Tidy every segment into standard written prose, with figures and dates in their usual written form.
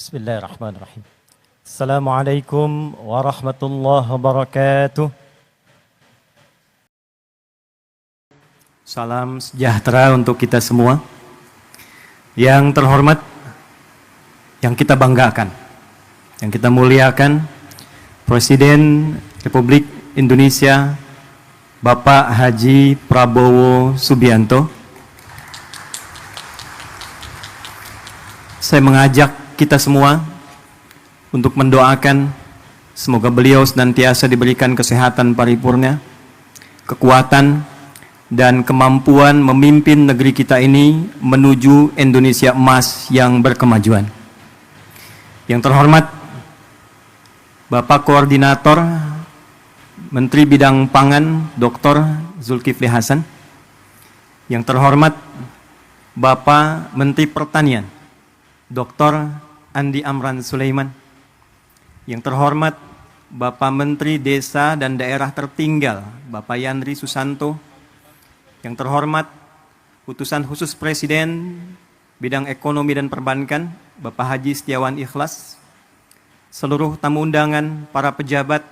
Bismillahirrahmanirrahim. Assalamualaikum warahmatullahi wabarakatuh. Salam sejahtera untuk kita semua. Yang terhormat, yang kita banggakan, yang kita muliakan, Presiden Republik Indonesia Bapak Haji Prabowo Subianto. Saya mengajak kita semua untuk mendoakan semoga beliau senantiasa diberikan kesehatan paripurna, kekuatan, dan kemampuan memimpin negeri kita ini menuju Indonesia emas yang berkemajuan. Yang terhormat Bapak Koordinator Menteri Bidang Pangan Dr. Zulkifli Hasan. Yang terhormat Bapak Menteri Pertanian Dr. Andi Amran Sulaiman. Yang terhormat Bapak Menteri Desa dan Daerah Tertinggal Bapak Yandri Susanto. Yang terhormat Utusan Khusus Presiden Bidang Ekonomi dan Perbankan Bapak Haji Setiawan Ikhlas. Seluruh tamu undangan, para pejabat,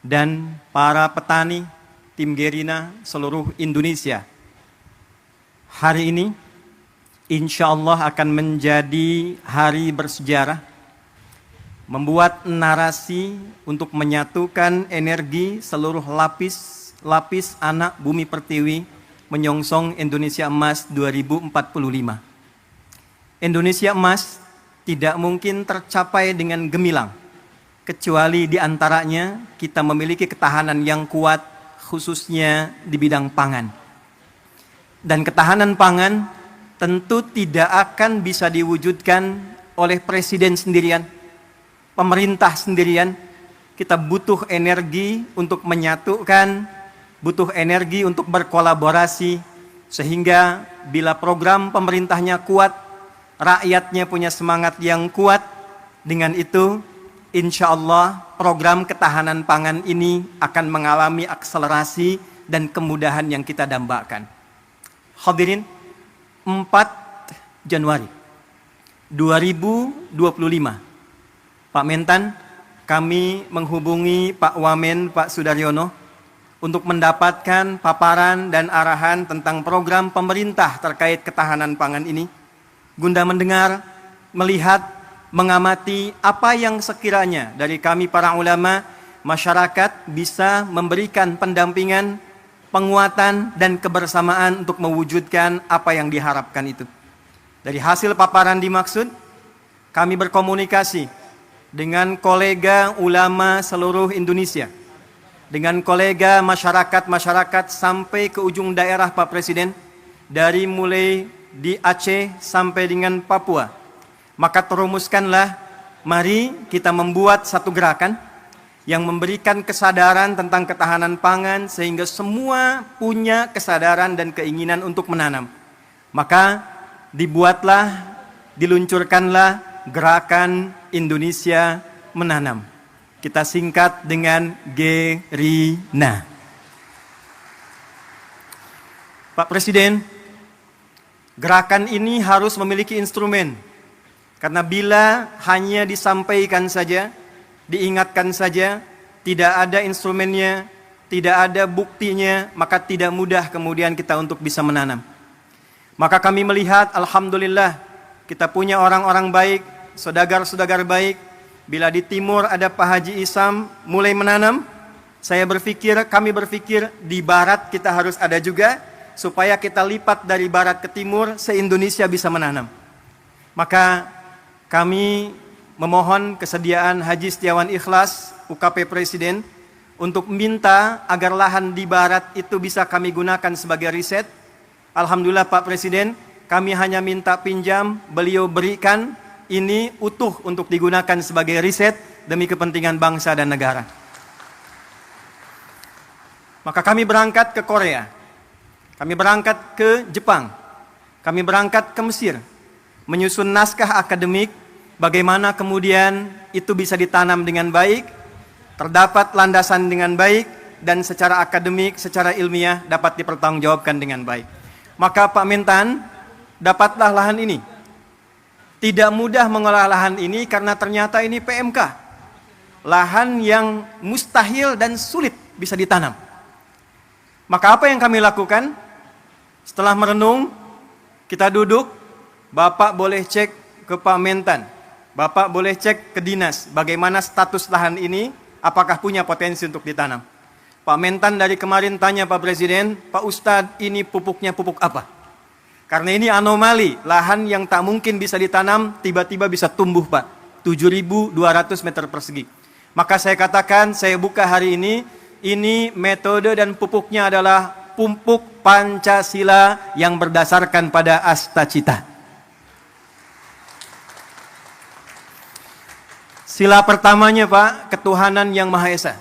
dan para petani tim Gerina seluruh Indonesia. Hari ini insya Allah akan menjadi hari bersejarah, membuat narasi untuk menyatukan energi seluruh lapis anak bumi pertiwi menyongsong Indonesia Emas 2045. Indonesia Emas tidak mungkin tercapai dengan gemilang, kecuali diantaranya kita memiliki ketahanan yang kuat, khususnya di bidang pangan. Dan ketahanan pangan tentu tidak akan bisa diwujudkan oleh presiden sendirian, pemerintah sendirian. Kita butuh energi untuk menyatukan, butuh energi untuk berkolaborasi, sehingga bila program pemerintahnya kuat, rakyatnya punya semangat yang kuat, dengan itu insya Allah program ketahanan pangan ini akan mengalami akselerasi dan kemudahan yang kita dambakan. Hadirin, 4 Januari 2025, Pak Mentan, kami menghubungi Pak Wamen, Pak Sudaryono, untuk mendapatkan paparan dan arahan tentang program pemerintah terkait ketahanan pangan ini, guna mendengar, melihat, mengamati apa yang sekiranya dari kami para ulama, masyarakat bisa memberikan pendampingan, penguatan, dan kebersamaan untuk mewujudkan apa yang diharapkan itu. Dari hasil paparan dimaksud, kami berkomunikasi dengan kolega ulama seluruh Indonesia, dengan kolega masyarakat sampai ke ujung daerah Pak Presiden, dari mulai di Aceh sampai dengan Papua. Maka terumuskanlah, mari kita membuat satu gerakan yang memberikan kesadaran tentang ketahanan pangan sehingga semua punya kesadaran dan keinginan untuk menanam. Maka dibuatlah, diluncurkanlah gerakan Indonesia Menanam. Kita singkat dengan Gerina. Pak Presiden, gerakan ini harus memiliki instrumen. Karena bila hanya disampaikan saja, diingatkan saja, tidak ada instrumennya, tidak ada buktinya, maka tidak mudah kemudian kita untuk bisa menanam. Maka kami melihat, alhamdulillah, kita punya orang-orang baik, saudagar-saudagar baik. Bila di timur ada Pak Haji Isam mulai menanam, kami berpikir di barat kita harus ada juga, supaya kita lipat dari barat ke timur, se-Indonesia bisa menanam. Maka kami memohon kesediaan Haji Setiawan Ikhlas, UKP Presiden, untuk minta agar lahan di barat itu bisa kami gunakan sebagai riset. Alhamdulillah Pak Presiden, kami hanya minta pinjam, beliau berikan, ini utuh untuk digunakan sebagai riset demi kepentingan bangsa dan negara. Maka kami berangkat ke Korea, kami berangkat ke Jepang, kami berangkat ke Mesir, menyusun naskah akademik, bagaimana kemudian itu bisa ditanam dengan baik, terdapat landasan dengan baik, dan secara akademik, secara ilmiah dapat dipertanggungjawabkan dengan baik. Maka Pak Mentan, dapatlah lahan ini. Tidak mudah mengolah lahan ini karena ternyata ini PMK. Lahan yang mustahil dan sulit bisa ditanam. Maka apa yang kami lakukan? Setelah merenung, kita duduk, Bapak boleh cek ke Pak Mentan, Bapak boleh cek ke dinas, bagaimana status lahan ini, apakah punya potensi untuk ditanam. Pak Mentan dari kemarin tanya Pak Presiden, Pak Ustadz ini pupuknya pupuk apa? Karena ini anomali, lahan yang tak mungkin bisa ditanam, tiba-tiba bisa tumbuh Pak, 7.200 meter persegi. Maka saya katakan, saya buka hari ini metode dan pupuknya adalah pupuk Pancasila yang berdasarkan pada Astacita. Sila pertamanya Pak, ketuhanan yang Maha Esa.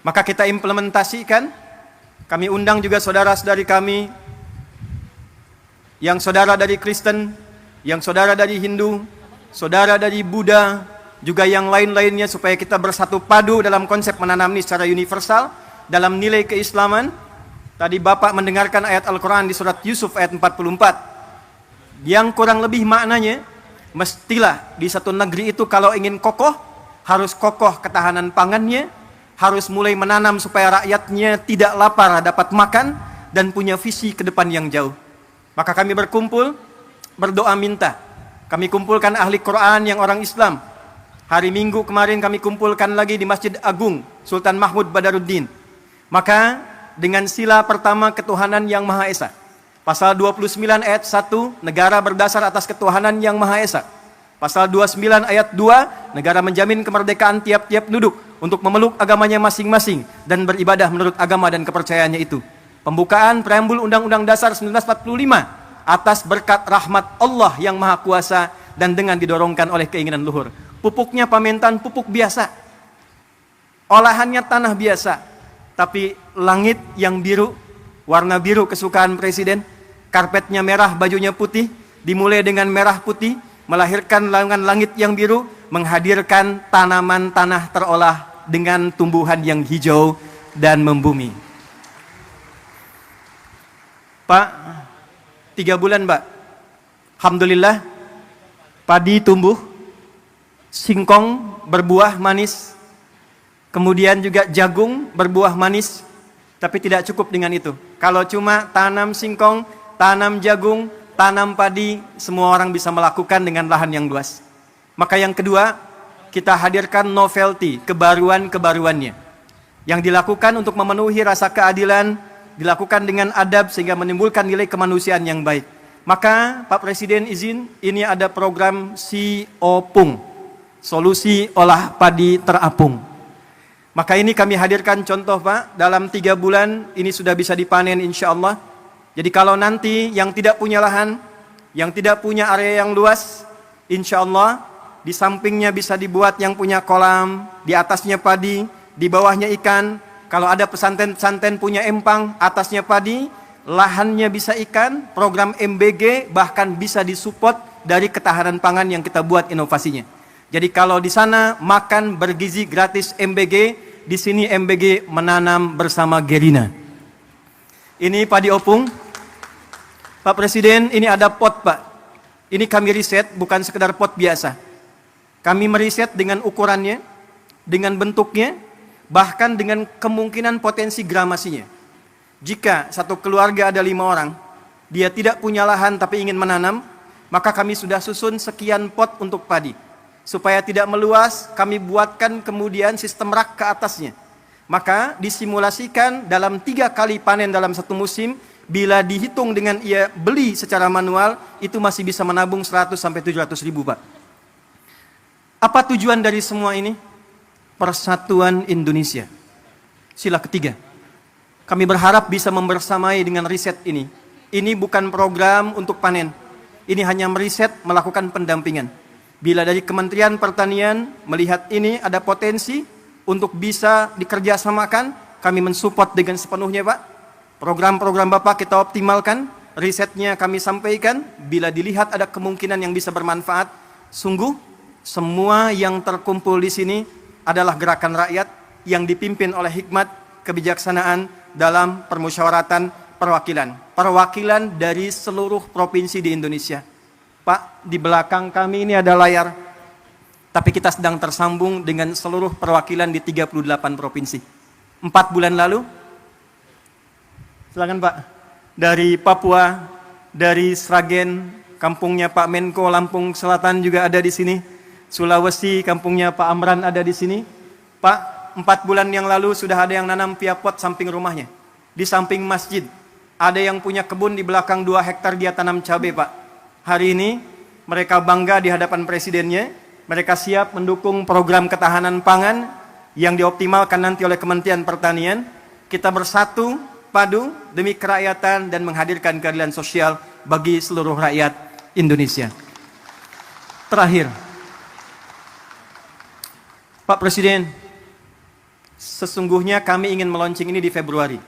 Maka kita implementasikan, kami undang juga saudara-saudari kami, yang saudara dari Kristen, yang saudara dari Hindu, saudara dari Buddha, juga yang lain-lainnya supaya kita bersatu padu dalam konsep menanam ini secara universal, dalam nilai keislaman. Tadi Bapak mendengarkan ayat Al-Quran di surat Yusuf ayat 44. Yang kurang lebih maknanya, mestilah di satu negeri itu kalau ingin kokoh, harus kokoh ketahanan pangannya, harus mulai menanam supaya rakyatnya tidak lapar dapat makan, dan punya visi ke depan yang jauh. Maka kami berkumpul, berdoa minta. Kami kumpulkan ahli Quran yang orang Islam. Hari Minggu kemarin kami kumpulkan lagi di Masjid Agung Sultan Mahmud Badaruddin. Maka dengan sila pertama ketuhanan yang Maha Esa. Pasal 29 ayat 1, negara berdasar atas ketuhanan yang Maha Esa. Pasal 29 ayat 2, negara menjamin kemerdekaan tiap-tiap penduduk untuk memeluk agamanya masing-masing dan beribadah menurut agama dan kepercayaannya itu. Pembukaan preambul Undang-Undang Dasar 1945 atas berkat rahmat Allah yang Maha Kuasa dan dengan didorongkan oleh keinginan luhur. Pupuknya Pak Mentan pupuk biasa. Olahannya tanah biasa. Tapi langit yang biru, warna biru kesukaan Presiden, karpetnya merah, bajunya putih, dimulai dengan merah putih, melahirkan langit yang biru, menghadirkan tanaman tanah terolah dengan tumbuhan yang hijau dan membumi. Pak, 3 bulan Pak, alhamdulillah, padi tumbuh, singkong berbuah manis, kemudian juga jagung berbuah manis, tapi tidak cukup dengan itu. Kalau cuma tanam singkong, tanam jagung, tanam padi, semua orang bisa melakukan dengan lahan yang luas. Maka yang kedua, kita hadirkan novelty, kebaruan-kebaruannya. Yang dilakukan untuk memenuhi rasa keadilan, dilakukan dengan adab sehingga menimbulkan nilai kemanusiaan yang baik. Maka Pak Presiden izin, ini ada program SIOPUNG, Solusi Olah Padi Terapung. Maka ini kami hadirkan contoh Pak, dalam 3 bulan ini sudah bisa dipanen insya Allah. Jadi kalau nanti yang tidak punya lahan, yang tidak punya area yang luas, insya Allah di sampingnya bisa dibuat yang punya kolam, di atasnya padi, di bawahnya ikan. Kalau ada pesantren-pesantren punya empang, atasnya padi, lahannya bisa ikan, program MBG bahkan bisa disupport dari ketahanan pangan yang kita buat inovasinya. Jadi kalau di sana makan bergizi gratis MBG, di sini MBG menanam bersama Gerina. Ini padi opung. Pak Presiden, ini ada pot Pak. Ini kami riset, bukan sekedar pot biasa. Kami meriset dengan ukurannya, dengan bentuknya, bahkan dengan kemungkinan potensi gramasinya. Jika satu keluarga ada 5 orang, dia tidak punya lahan tapi ingin menanam, maka kami sudah susun sekian pot untuk padi. Supaya tidak meluas, kami buatkan kemudian sistem rak ke atasnya. Maka disimulasikan dalam 3 kali panen dalam satu musim, bila dihitung dengan ia beli secara manual, itu masih bisa menabung 100 sampai 700 ribu Pak. Apa tujuan dari semua ini? Persatuan Indonesia. Sila ketiga. Kami berharap bisa membersamai dengan riset ini. Ini bukan program untuk panen. Ini hanya meriset, melakukan pendampingan. Bila dari Kementerian Pertanian melihat ini ada potensi untuk bisa dikerjasamakan, kami mensupport dengan sepenuhnya Pak. Program-program Bapak kita optimalkan, risetnya kami sampaikan. Bila dilihat ada kemungkinan yang bisa bermanfaat, sungguh semua yang terkumpul di sini adalah gerakan rakyat yang dipimpin oleh hikmat kebijaksanaan dalam permusyawaratan perwakilan. Perwakilan dari seluruh provinsi di Indonesia. Pak, di belakang kami ini ada layar, tapi kita sedang tersambung dengan seluruh perwakilan di 38 provinsi. 4 bulan lalu, silakan Pak, dari Papua, dari Sragen, kampungnya Pak Menko, Lampung Selatan juga ada di sini. Sulawesi, kampungnya Pak Amran ada di sini. Pak, 4 bulan yang lalu sudah ada yang nanam via pot samping rumahnya. Di samping masjid, ada yang punya kebun di belakang 2 hektar dia tanam cabai Pak. Hari ini mereka bangga di hadapan presidennya, mereka siap mendukung program ketahanan pangan yang dioptimalkan nanti oleh Kementerian Pertanian. Kita bersatu padu demi kerakyatan dan menghadirkan keadilan sosial bagi seluruh rakyat Indonesia. Terakhir, Pak Presiden, sesungguhnya kami ingin meluncing ini di Februari.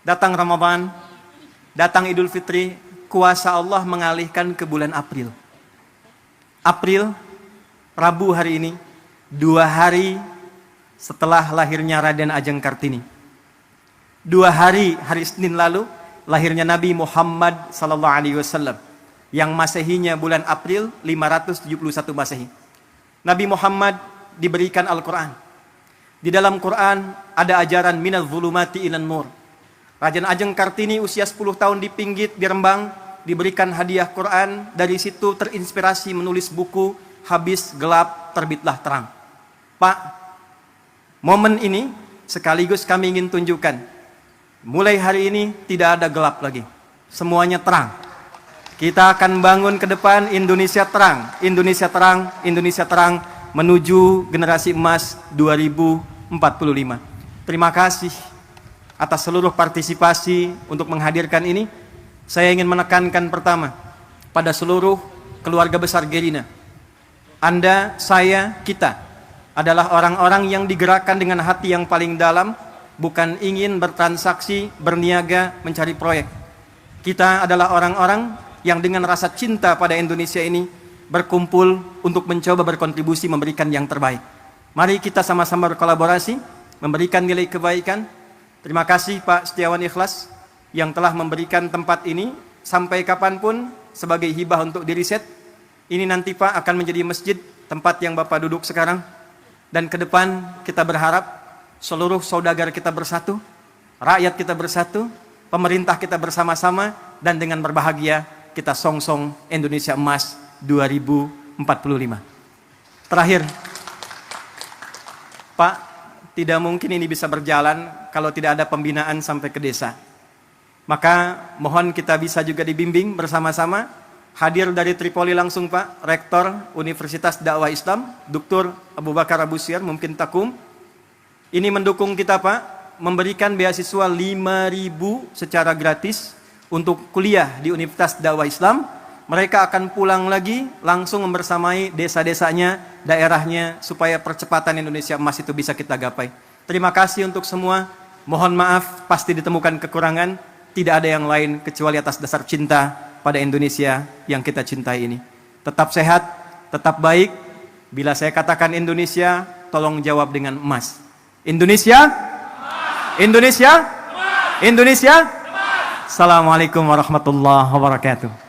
Datang Ramadan, datang Idul Fitri, kuasa Allah mengalihkan ke bulan April. April, Rabu hari ini, 2 hari setelah lahirnya Raden Ajeng Kartini. 2 hari, hari Senin lalu, lahirnya Nabi Muhammad SAW, yang Masehinya bulan April 571 Masehi. Nabi Muhammad diberikan Al-Quran. Di dalam Quran ada ajaran minal zulumati ilan nur. Raden Ajeng Kartini usia 10 tahun di Pinggit, di Rembang, diberikan hadiah Quran. Dari situ terinspirasi menulis buku Habis Gelap Terbitlah Terang. Pak, momen ini sekaligus kami ingin tunjukkan, mulai hari ini tidak ada gelap lagi, semuanya terang. Kita akan bangun ke depan Indonesia terang, Indonesia terang, Indonesia terang, menuju generasi emas 2045. Terima kasih atas seluruh partisipasi untuk menghadirkan ini. Saya ingin menekankan pertama pada seluruh keluarga besar Gerina. Anda, saya, kita adalah orang-orang yang digerakkan dengan hati yang paling dalam, bukan ingin bertransaksi, berniaga, mencari proyek. Kita adalah orang-orang yang dengan rasa cinta pada Indonesia ini berkumpul untuk mencoba berkontribusi memberikan yang terbaik. Mari kita sama-sama berkolaborasi, memberikan nilai kebaikan. Terima kasih Pak Setiawan Ikhlas yang telah memberikan tempat ini sampai kapanpun sebagai hibah untuk diriset. Ini nanti Pak akan menjadi masjid, tempat yang Bapak duduk sekarang. Dan ke depan kita berharap seluruh saudagar kita bersatu, rakyat kita bersatu, pemerintah kita bersama-sama, dan dengan berbahagia kita songsong Indonesia Emas 2045. Terakhir, Pak, tidak mungkin ini bisa berjalan kalau tidak ada pembinaan sampai ke desa. Maka mohon kita bisa juga dibimbing bersama-sama. Hadir dari Tripoli langsung Pak, Rektor Universitas Dakwah Islam, Dr. Abu Bakar Abu Syir, mungkin Takum. Ini mendukung kita Pak, memberikan beasiswa 5.000 secara gratis untuk kuliah di Universitas Dakwah Islam. Mereka akan pulang lagi langsung membersamai desa-desanya, daerahnya, supaya percepatan Indonesia Emas itu bisa kita gapai. Terima kasih untuk semua. Mohon maaf, pasti ditemukan kekurangan. Tidak ada yang lain kecuali atas dasar cinta pada Indonesia yang kita cintai ini. Tetap sehat, tetap baik. Bila saya katakan Indonesia, tolong jawab dengan emas. Indonesia? Emas. Indonesia? Emas. Indonesia? Emas. Assalamualaikum warahmatullahi wabarakatuh.